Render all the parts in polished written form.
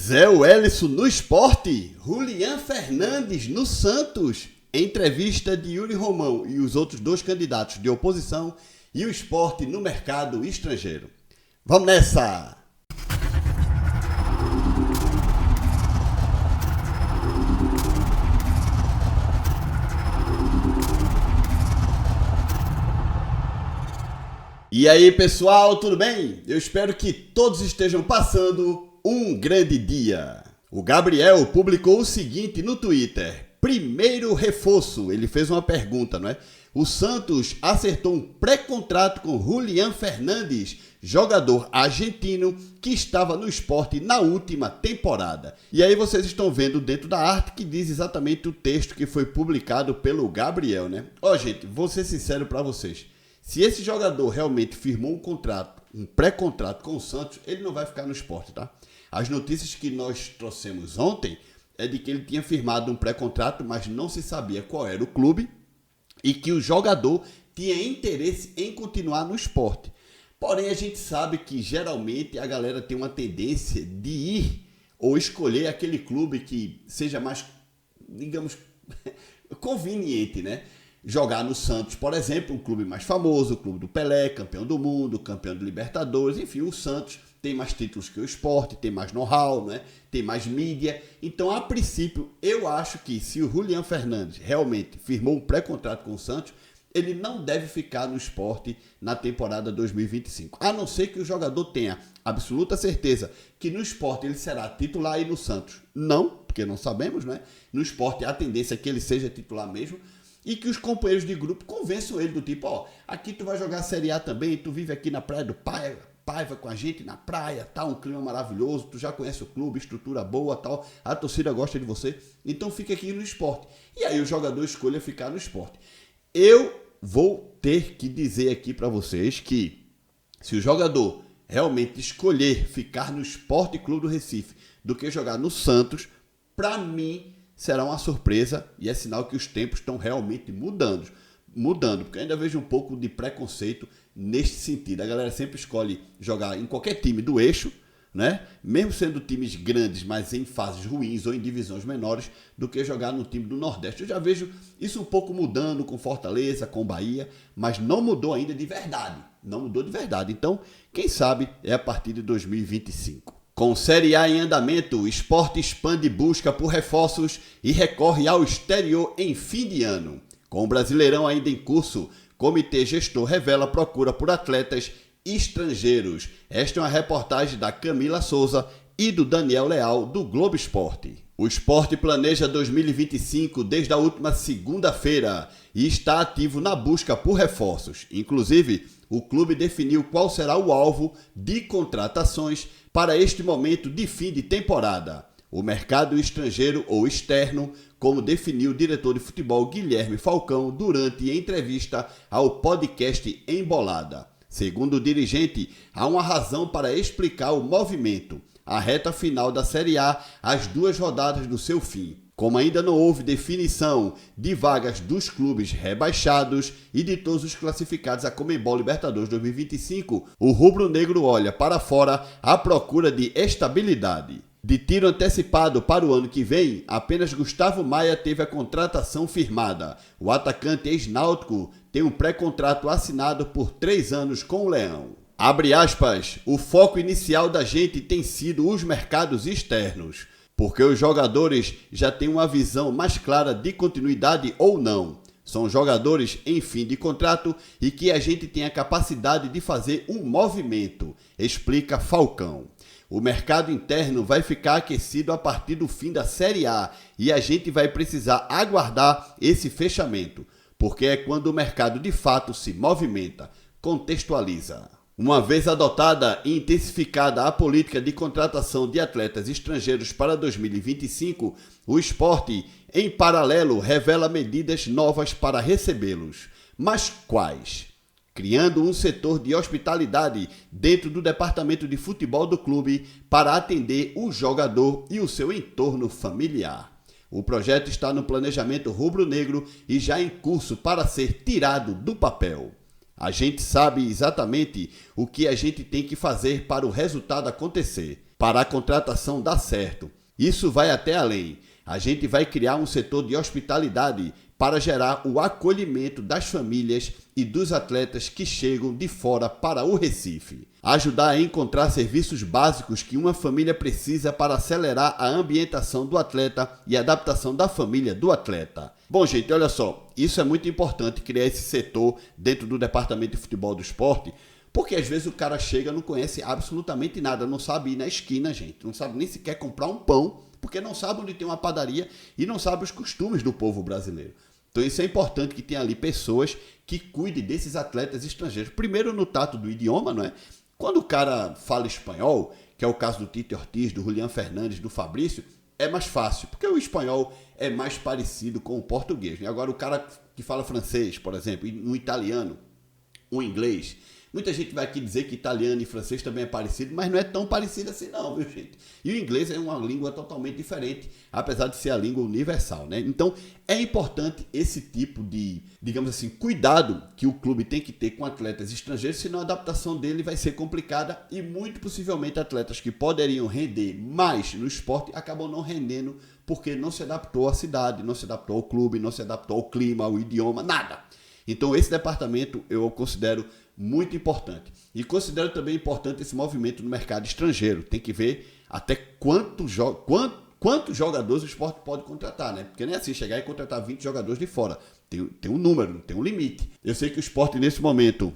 Zé Wellison no Sport, Julián Fernandes no Santos, entrevista de Yuri Romão e os outros dois candidatos de oposição e o Sport no mercado estrangeiro. Vamos nessa! E aí pessoal, tudo bem? Eu espero que todos estejam passando um grande dia. O Gabriel publicou o seguinte no Twitter: primeiro reforço, ele fez uma pergunta, não é? O Santos acertou um pré-contrato com Julián Fernandes, jogador argentino que estava no Sport na última temporada. E aí vocês estão vendo dentro da arte que diz exatamente o texto que foi publicado pelo Gabriel, né? Ó, gente, vou ser sincero para vocês. Se esse jogador realmente firmou um contrato, um pré-contrato com o Santos, ele não vai ficar no Sport, tá? As notícias que nós trouxemos ontem é de que ele tinha firmado um pré-contrato, mas não se sabia qual era o clube e que o jogador tinha interesse em continuar no Sport. Porém, a gente sabe que geralmente a galera tem uma tendência de ir ou escolher aquele clube que seja mais, digamos, conveniente, né? Jogar no Santos, por exemplo, um clube mais famoso, o clube do Pelé, campeão do mundo, campeão de Libertadores, enfim, o Santos tem mais títulos que o Sport, tem mais know-how, né? Tem mais mídia. Então, a princípio, eu acho que se o Julián Fernandes realmente firmou um pré-contrato com o Santos, ele não deve ficar no Sport na temporada 2025. A não ser que o jogador tenha absoluta certeza que no Sport ele será titular e no Santos não, porque não sabemos, né? No Sport a tendência é que ele seja titular mesmo. E que os companheiros de grupo convençam ele do tipo, ó, aqui tu vai jogar a Série A também, tu vive aqui na Praia do Paiva com a gente na praia, tá, um clima maravilhoso, tu já conhece o clube, estrutura boa, tal, a torcida gosta de você, então fica aqui no Sport. E aí o jogador escolha ficar no Sport. Eu vou ter que dizer aqui para vocês que se o jogador realmente escolher ficar no Sport Clube do Recife do que jogar no Santos, para mim será uma surpresa e é sinal que os tempos estão realmente mudando, porque eu ainda vejo um pouco de preconceito neste sentido. A galera sempre escolhe jogar em qualquer time do eixo, né? Mesmo sendo times grandes, mas em fases ruins ou em divisões menores, do que jogar no time do Nordeste. Eu já vejo isso um pouco mudando com Fortaleza, com Bahia, mas não mudou ainda de verdade. Não mudou de verdade. Então, quem sabe é a partir de 2025. Com Série A em andamento, o Sport expande busca por reforços e recorre ao exterior em fim de ano. Com o Brasileirão ainda em curso, Comitê Gestor revela procura por atletas estrangeiros. Esta é uma reportagem da Camila Souza e do Daniel Leal, do Globo Esporte. O Sport planeja 2025 desde a última segunda-feira e está ativo na busca por reforços. Inclusive, o clube definiu qual será o alvo de contratações para este momento de fim de temporada. O mercado estrangeiro ou externo, como definiu o diretor de futebol Guilherme Falcão durante entrevista ao podcast Embolada. Segundo o dirigente, há uma razão para explicar o movimento. A reta final da Série A, as 2 rodadas do seu fim. Como ainda não houve definição de vagas dos clubes rebaixados e de todos os classificados à Conmebol Libertadores 2025, o rubro-negro olha para fora à procura de estabilidade. De tiro antecipado para o ano que vem, apenas Gustavo Maia teve a contratação firmada. O atacante ex-náutico tem um pré-contrato assinado por 3 anos com o Leão. Abre aspas, o foco inicial da gente tem sido os mercados externos, porque os jogadores já têm uma visão mais clara de continuidade ou não. São jogadores em fim de contrato e que a gente tem a capacidade de fazer um movimento, explica Falcão. O mercado interno vai ficar aquecido a partir do fim da Série A e a gente vai precisar aguardar esse fechamento, porque é quando o mercado de fato se movimenta, contextualiza. Uma vez adotada e intensificada a política de contratação de atletas estrangeiros para 2025, o Sport, em paralelo, revela medidas novas para recebê-los. Mas quais? Criando um setor de hospitalidade dentro do departamento de futebol do clube para atender o jogador e o seu entorno familiar. O projeto está no planejamento rubro-negro e já em curso para ser tirado do papel. A gente sabe exatamente o que a gente tem que fazer para o resultado acontecer. para a contratação dar certo. Isso vai até além. A gente vai criar um setor de hospitalidade para gerar o acolhimento das famílias e dos atletas que chegam de fora para o Recife. Ajudar a encontrar serviços básicos que uma família precisa para acelerar a ambientação do atleta e a adaptação da família do atleta. Bom, gente, olha só, isso é muito importante, criar esse setor dentro do departamento de futebol do esporte, porque às vezes o cara chega e não conhece absolutamente nada, não sabe ir na esquina, gente, não sabe nem sequer comprar um pão, porque não sabe onde tem uma padaria e não sabe os costumes do povo brasileiro. Então isso é importante que tenha ali pessoas que cuidem desses atletas estrangeiros. Primeiro no tato do idioma, não é? Quando o cara fala espanhol, que é o caso do Tite Ortiz, do Julián Fernandes, do Fabrício, é mais fácil, porque o espanhol é mais parecido com o português, né? Agora o cara que fala francês, por exemplo, e um italiano, um inglês, muita gente vai aqui dizer que italiano e francês também é parecido, mas não é tão parecido assim não, viu, gente? E o inglês é uma língua totalmente diferente, apesar de ser a língua universal, né? Então, é importante esse tipo de, digamos assim, cuidado que o clube tem que ter com atletas estrangeiros, senão a adaptação dele vai ser complicada e muito possivelmente atletas que poderiam render mais no esporte acabam não rendendo porque não se adaptou à cidade, não se adaptou ao clube, não se adaptou ao clima, ao idioma, nada. Então, esse departamento eu considero muito importante. E considero também importante esse movimento no mercado estrangeiro. Tem que ver até quantos jogadores o esporte pode contratar, né? Porque nem é assim chegar e contratar 20 jogadores de fora. Tem um número, tem um limite. Eu sei que o esporte nesse momento,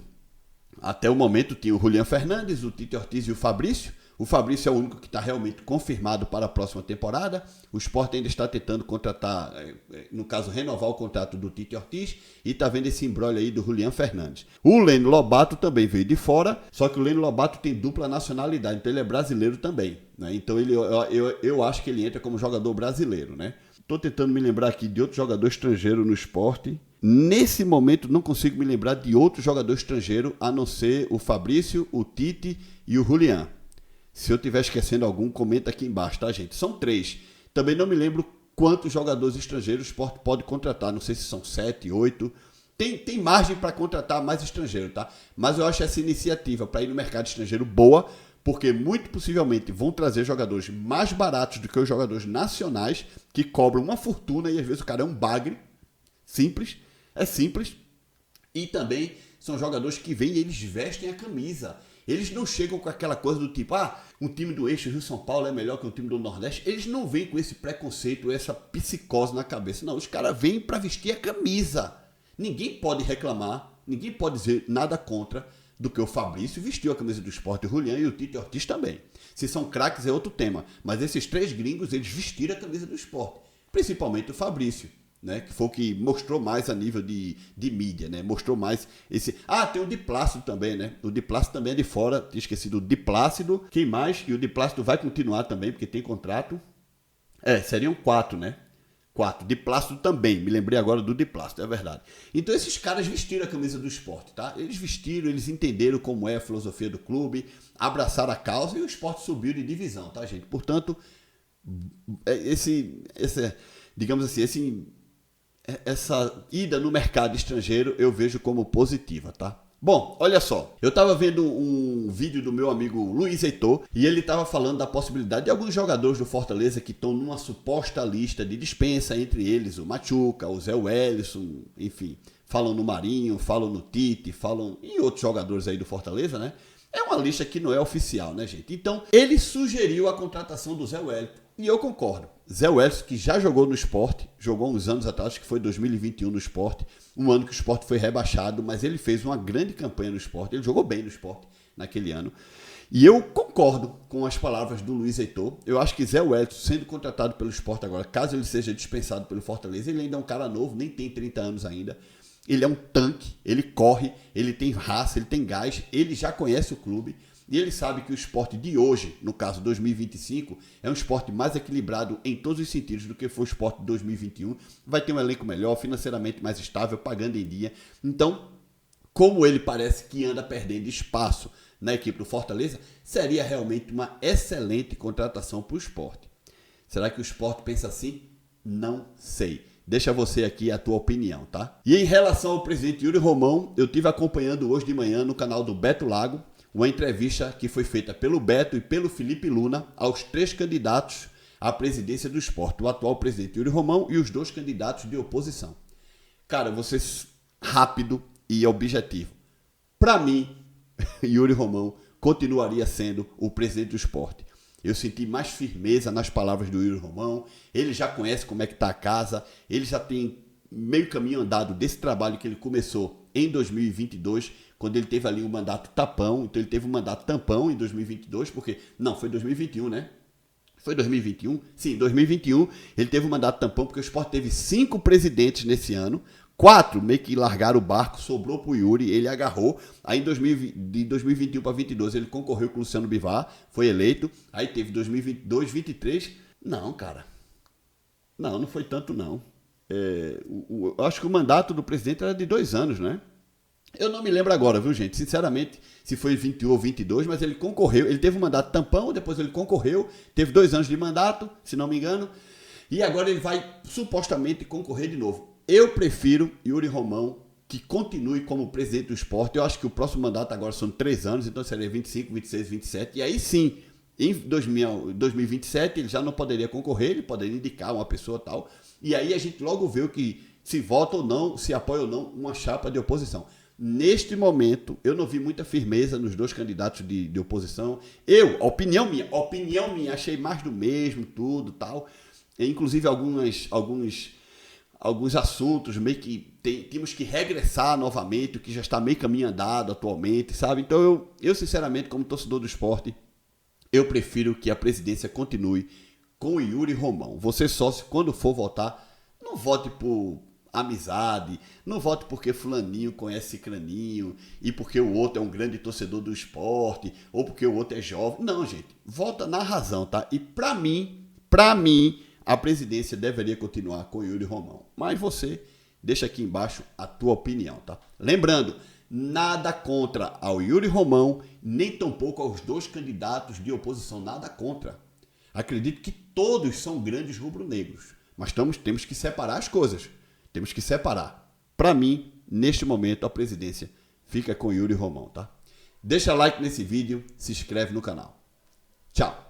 até o momento, tinha o Julián Fernandes, o Tite Ortiz e o Fabrício. O Fabrício é o único que está realmente confirmado para a próxima temporada. O Sport ainda está tentando contratar, no caso, renovar o contrato do Tite Ortiz e está vendo esse imbróglio aí do Julián Fernandes. O Leno Lobato também veio de fora, só que o Leno Lobato tem dupla nacionalidade, então ele é brasileiro também, né? Então eu acho que ele entra como jogador brasileiro, né? Estou tentando me lembrar aqui de outro jogador estrangeiro no esporte. Nesse momento não consigo me lembrar de outro jogador estrangeiro a não ser o Fabrício, o Tite e o Julián. Se eu estiver esquecendo algum, comenta aqui embaixo, tá, gente? São 3. Também não me lembro quantos jogadores estrangeiros o esporte pode contratar. Não sei se são 7, 8. Tem margem para contratar mais estrangeiro, tá? Mas eu acho essa iniciativa para ir no mercado estrangeiro boa, porque muito possivelmente vão trazer jogadores mais baratos do que os jogadores nacionais, que cobram uma fortuna e às vezes o cara é um bagre. Simples. É simples. E também são jogadores que vêm e eles vestem a camisa. Eles não chegam com aquela coisa do tipo, um time do eixo Rio-São Paulo é melhor que um time do Nordeste. Eles não vêm com esse preconceito, essa psicose na cabeça. Não, os caras vêm para vestir a camisa. Ninguém pode reclamar, ninguém pode dizer nada contra do que o Fabrício vestiu a camisa do Sport, o Julián e o Tite Ortiz também. Se são craques é outro tema, mas esses 3 gringos, eles vestiram a camisa do Sport. Principalmente o Fabrício, né, que foi o que mostrou mais a nível de mídia, né? Mostrou mais esse... tem o Di Plácido também, né? O Di Plácido também é de fora, tinha esquecido o Di Plácido. Quem mais? E o Di Plácido vai continuar também, porque tem contrato. Seriam 4, né? 4. Di Plácido também, me lembrei agora do Di Plácido, é verdade. Então esses caras vestiram a camisa do esporte, tá? Eles vestiram, eles entenderam como é a filosofia do clube, abraçaram a causa e o esporte subiu de divisão, tá, gente? Portanto, digamos assim, essa ida no mercado estrangeiro eu vejo como positiva, tá? Bom, olha só, eu estava vendo um vídeo do meu amigo Luiz Heitor e ele estava falando da possibilidade de alguns jogadores do Fortaleza que estão numa suposta lista de dispensa, entre eles o Machuca, o Zé Wellison, enfim, falam no Marinho, falam no Tite, falam em outros jogadores aí do Fortaleza, né? É uma lista que não é oficial, né, gente? Então, ele sugeriu a contratação do Zé Wellison. E eu concordo. Zé Wellison, que já jogou no Sport, jogou uns anos atrás, acho que foi 2021 no Sport, um ano que o Sport foi rebaixado, mas ele fez uma grande campanha no Sport, ele jogou bem no Sport naquele ano. E eu concordo com as palavras do Luiz Heitor. Eu acho que Zé Wellison, sendo contratado pelo Sport agora, caso ele seja dispensado pelo Fortaleza, ele ainda é um cara novo, nem tem 30 anos ainda. Ele é um tanque, ele corre, ele tem raça, ele tem gás, ele já conhece o clube. E ele sabe que o esporte de hoje, no caso 2025, é um esporte mais equilibrado em todos os sentidos do que foi o esporte de 2021. Vai ter um elenco melhor, financeiramente mais estável, pagando em dia. Então, como ele parece que anda perdendo espaço na equipe do Fortaleza, seria realmente uma excelente contratação para o esporte. Será que o esporte pensa assim? Não sei. Deixa você aqui a tua opinião, tá? E em relação ao presidente Yuri Romão, eu estive acompanhando hoje de manhã no canal do Beto Lago uma entrevista que foi feita pelo Beto e pelo Felipe Luna aos 3 candidatos à presidência do Sport, o atual presidente Yuri Romão e os 2 candidatos de oposição. Cara, vou ser rápido e objetivo. Para mim, Yuri Romão continuaria sendo o presidente do Sport. Eu senti mais firmeza nas palavras do Yuri Romão, ele já conhece como é que está a casa, ele já tem meio caminho andado desse trabalho que ele começou em 2022, quando ele teve ali um mandato tapão, então ele teve um mandato tampão em 2022, porque, não, foi 2021, né? Foi 2021? Sim, 2021 ele teve um mandato tampão, porque o Sport teve 5 presidentes nesse ano, 4 meio que largaram o barco, sobrou pro Yuri, ele agarrou. Aí de 2021 para 2022 ele concorreu com o Luciano Bivar, foi eleito. Aí teve 2022, 2023. Não, cara. Não foi tanto não. Eu acho que o mandato do presidente era de 2 anos, né? Eu não me lembro agora, viu, gente? Sinceramente, se foi 21 ou 22, mas ele concorreu. Ele teve um mandato tampão, depois ele concorreu, teve 2 anos de mandato, se não me engano. E agora ele vai supostamente concorrer de novo. Eu prefiro Yuri Romão que continue como presidente do Sport. Eu acho que o próximo mandato agora são 3 anos, então seria 25, 26, 27. E aí sim, em 2027 ele já não poderia concorrer, ele poderia indicar uma pessoa tal. E aí a gente logo vê o que se vota ou não, se apoia ou não uma chapa de oposição. Neste momento, eu não vi muita firmeza nos 2 candidatos de oposição. Opinião minha, achei mais do mesmo, tudo tal. Inclusive alguns assuntos meio que temos que regressar novamente, o que já está meio caminho andado atualmente, sabe? Então eu sinceramente, como torcedor do esporte, eu prefiro que a presidência continue com o Yuri Romão. Você sócio, quando for votar, não vote por amizade, não vote porque fulaninho conhece cicraninho e porque o outro é um grande torcedor do esporte ou porque o outro é jovem. Não, gente, vota na razão, tá? E pra mim, a presidência deveria continuar com o Yuri Romão. Mas você deixa aqui embaixo a tua opinião, tá? Lembrando, nada contra ao Yuri Romão, nem tampouco aos 2 candidatos de oposição, nada contra. Acredito que todos são grandes rubro-negros, mas temos que separar as coisas. Temos que separar. Para mim, neste momento, a presidência fica com Yuri Romão, tá? Deixa like nesse vídeo, se inscreve no canal. Tchau!